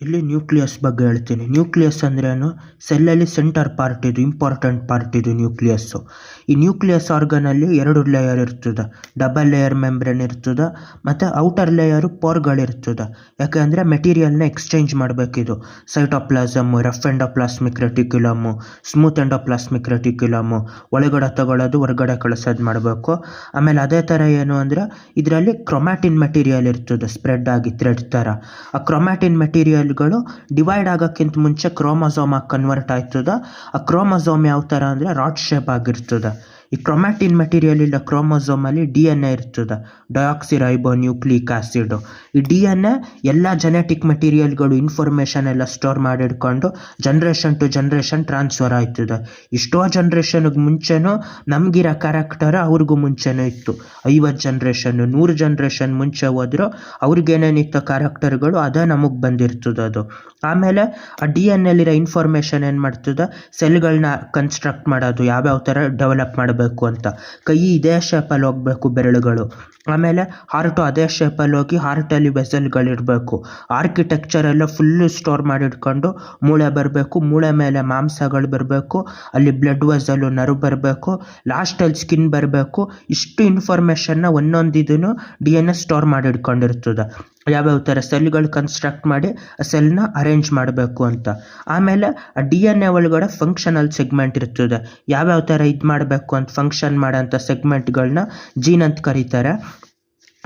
ಇಲ್ಲಿ ನ್ಯೂಕ್ಲಿಯಸ್ ಬಗ್ಗೆ ಹೇಳ್ತೀನಿ. ನ್ಯೂಕ್ಲಿಯಸ್ ಅಂದ್ರೇನು? ಸೆಲ್ಲಲ್ಲಿ ಸೆಂಟರ್ ಪಾರ್ಟ್ ಇದು, ಇಂಪಾರ್ಟೆಂಟ್ ಪಾರ್ಟ್ ಇದು ನ್ಯೂಕ್ಲಿಯಸ್ಸು. ಈ ನ್ಯೂಕ್ಲಿಯಸ್ ಆರ್ಗನಲ್ಲಿ 2 ಲೇಯರ್ ಇರ್ತದೆ. ಡಬಲ್ ಲೇಯರ್ ಮೆಂಬ್ರೇನ್ ಇರ್ತದೆ ಮತ್ತು ಔಟರ್ ಲೇಯರು ಪೋರ್ಗಳಿರ್ತದೆ. ಯಾಕೆಂದರೆ ಮೆಟೀರಿಯಲ್ನ ಎಕ್ಸ್ಚೇಂಜ್ ಮಾಡಬೇಕಿದು. Cytoplasm, rough endoplasmic reticulum, smooth endoplasmic reticulum ಒಳಗಡೆ ತಗೊಳ್ಳೋದು, ಹೊರಗಡೆ ಕಳಿಸೋದು ಮಾಡಬೇಕು. ಆಮೇಲೆ ಅದೇ ಥರ ಏನು ಅಂದರೆ ಇದರಲ್ಲಿ ಕ್ರೊಮ್ಯಾಟಿನ್ ಮೆಟೀರಿಯಲ್ ಇರ್ತದೆ ಸ್ಪ್ರೆಡ್ ಆಗಿ ಥ್ರೆಡ್ ಥರ. ಆ ಕ್ರೊಮ್ಯಾಟಿನ್ ಮೆಟೀರಿಯಲ್ಗಳು ಡಿವೈಡ್ ಆಗೋಕ್ಕಿಂತ ಮುಂಚೆ ಕ್ರೋಮೋಸೋಮ್ ಆಗಿ ಕನ್ವರ್ಟ್ ಆಯ್ತದ. ಆ ಕ್ರೋಮೋಸೋಮ್ ಯಾವ ಥರ ಅಂದರೆ ರಾಡ್ ಶೇಪ್ ಆಗಿರ್ತದೆ. ಈ ಕ್ರೊಮ್ಯಾಟಿನ್ ಮೆಟೀರಿಯಲ್ ಇಲ್ಲ ಕ್ರೋಮೋಸೋಮಲ್ಲಿ DNA ಇರ್ತದೆ, ಡಿಯಾಕ್ಸಿರೈಬೋ ನ್ಯೂಕ್ಲಿಕ್ ಆ್ಯಸಿಡು. ಈ DNA ಎಲ್ಲ ಜೆನೆಟಿಕ್ ಮೆಟೀರಿಯಲ್ಗಳು ಇನ್ಫಾರ್ಮೇಷನ್ ಎಲ್ಲ ಸ್ಟೋರ್ ಮಾಡಿಡ್ಕೊಂಡು ಜನ್ರೇಷನ್ ಟು ಜನ್ರೇಷನ್ ಟ್ರಾನ್ಸ್ಫರ್ ಆಯ್ತದೆ. ಎಷ್ಟೋ ಜನ್ರೇಷನ್ಗೆ ಮುಂಚೆನೂ ನಮಗಿರೋ ಕ್ಯಾರೆಕ್ಟರ್ ಅವ್ರಿಗೂ ಮುಂಚೆನೂ ಇತ್ತು. 50 ಜನ್ರೇಷನ್ನು 100 ಜನ್ರೇಷನ್ ಮುಂಚೆ ಹೋದ್ರು ಅವ್ರಿಗೇನೇನಿತ್ತು ಕ್ಯಾರೆಕ್ಟರ್ಗಳು ಅದೇ ನಮಗೆ ಬಂದಿರ್ತದೆ ಅದು. ಆಮೇಲೆ ಆ DNA ಇನ್ಫಾರ್ಮೇಷನ್ ಏನು ಮಾಡ್ತದೆ, ಸೆಲ್ಗಳನ್ನ ಕನ್ಸ್ಟ್ರಕ್ಟ್ ಮಾಡೋದು, ಯಾವ್ಯಾವ ಥರ ಡೆವಲಪ್ ಮಾಡಬೇಕು ಅಂತ. ಕೈ ಇದೇ ಶೇಪಲ್ಲಿ ಹೋಗಬೇಕು ಬೆರಳುಗಳು. ಆಮೇಲೆ ಹಾರ್ಟು ಅದೇ ಶೇಪಲ್ಲಿ ಹೋಗಿ ಹಾರ್ಟಲ್ಲಿ ವೆಸಲ್ಗಳಿರಬೇಕು. ಆರ್ಕಿಟೆಕ್ಚರ್ ಎಲ್ಲ ಫುಲ್ಲು ಸ್ಟೋರ್ ಮಾಡಿಟ್ಕೊಂಡು ಮೂಳೆ ಬರಬೇಕು, ಮೂಳೆ ಮೇಲೆ ಮಾಂಸಗಳು ಬರಬೇಕು, ಅಲ್ಲಿ ಬ್ಲಡ್ ವೆಸಲು ನರ್ವ್ ಬರಬೇಕು, ಲಾಸ್ಟಲ್ಲಿ ಸ್ಕಿನ್ ಬರಬೇಕು. ಇಷ್ಟು ಇನ್ಫಾರ್ಮೇಷನ್ನ ಒಂದೊಂದು ಇದನ್ನು DNA ಸ್ಟೋರ್ ಮಾಡಿಟ್ಕೊಂಡಿರ್ತದೆ. ಯಾವ್ಯಾವ ಥರ ಸೆಲ್ಗಳು ಕನ್ಸ್ಟ್ರಕ್ಟ್ ಮಾಡಿ ಆ ಸೆಲ್ನ ಅರೇಂಜ್ ಮಾಡಬೇಕು ಅಂತ. ಆಮೇಲೆ ಆ DNA ಒಳಗಡೆ ಫಂಕ್ಷನಲ್ ಸೆಗ್ಮೆಂಟ್ ಇರ್ತದೆ. ಯಾವ್ಯಾವ ಥರ ಇದು ಮಾಡಬೇಕು ಅಂತ ಫಂಕ್ಷನ್ ಮಾಡೋಂಥ ಸೆಗ್ಮೆಂಟ್ಗಳನ್ನ ಜೀನ್ ಅಂತ ಕರೀತಾರೆ.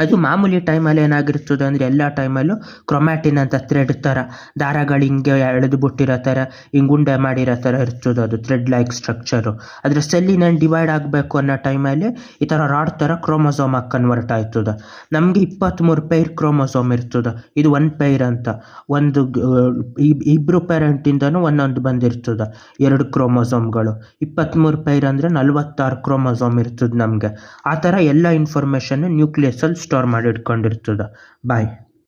ಅದು ಮಾಮೂಲಿ ಟೈಮಲ್ಲಿ ಏನಾಗಿರ್ತದೆ ಅಂದರೆ ಎಲ್ಲ ಟೈಮಲ್ಲೂ ಕ್ರೊಮ್ಯಾಟಿನ್ ಅಂತ ಥ್ರೆಡ್ ಥರ ದಾರಗಳು ಹಿಂಗೆ ಎಳೆದು ಬಿಟ್ಟಿರೋ ಥರ ಹಿಂಗೆ ಉಂಡೆ ಮಾಡಿರೋ ಥರ ಇರ್ತದೆ. ಅದು ಥ್ರೆಡ್ ಲೈಕ್ ಸ್ಟ್ರಕ್ಚರು. ಅದರ ಸೆಲ್ಲಿನೇನು ಡಿವೈಡ್ ಆಗಬೇಕು ಅನ್ನೋ ಟೈಮಲ್ಲಿ ಈ ಥರ ರಾಡ್ ಥರ ಕ್ರೋಮೋಸೋಮ್ ಆಗಿ ಕನ್ವರ್ಟ್ ಆಯ್ತದೆ. ನಮಗೆ 23 ಪೈರ್ ಕ್ರೋಮೋಸೋಮ್ ಇರ್ತದೆ. ಇದು 1 ಪೈರ್ ಅಂತ. ಒಂದು ಇಬ್ಬರು ಪೇರೆಂಟಿಂದನೂ ಒಂದೊಂದು ಬಂದಿರ್ತದೆ 2 ಕ್ರೋಮೋಸೋಮ್ಗಳು. 23 ಪೈರ್ ಅಂದರೆ 46 ಕ್ರೋಮೋಸೋಮ್ ಇರ್ತದೆ ನಮಗೆ. ಆ ಥರ ಎಲ್ಲ ಇನ್ಫಾರ್ಮೇಷನ್ನು ನ್ಯೂಕ್ಲಿಯಸ್ಸಲ್ಲಿ ಸ್ಟೋರ್ ಮಾಡಿ ಇಟ್ಕೊಂಡಿರ್ತದೆ. ಬಾಯ್.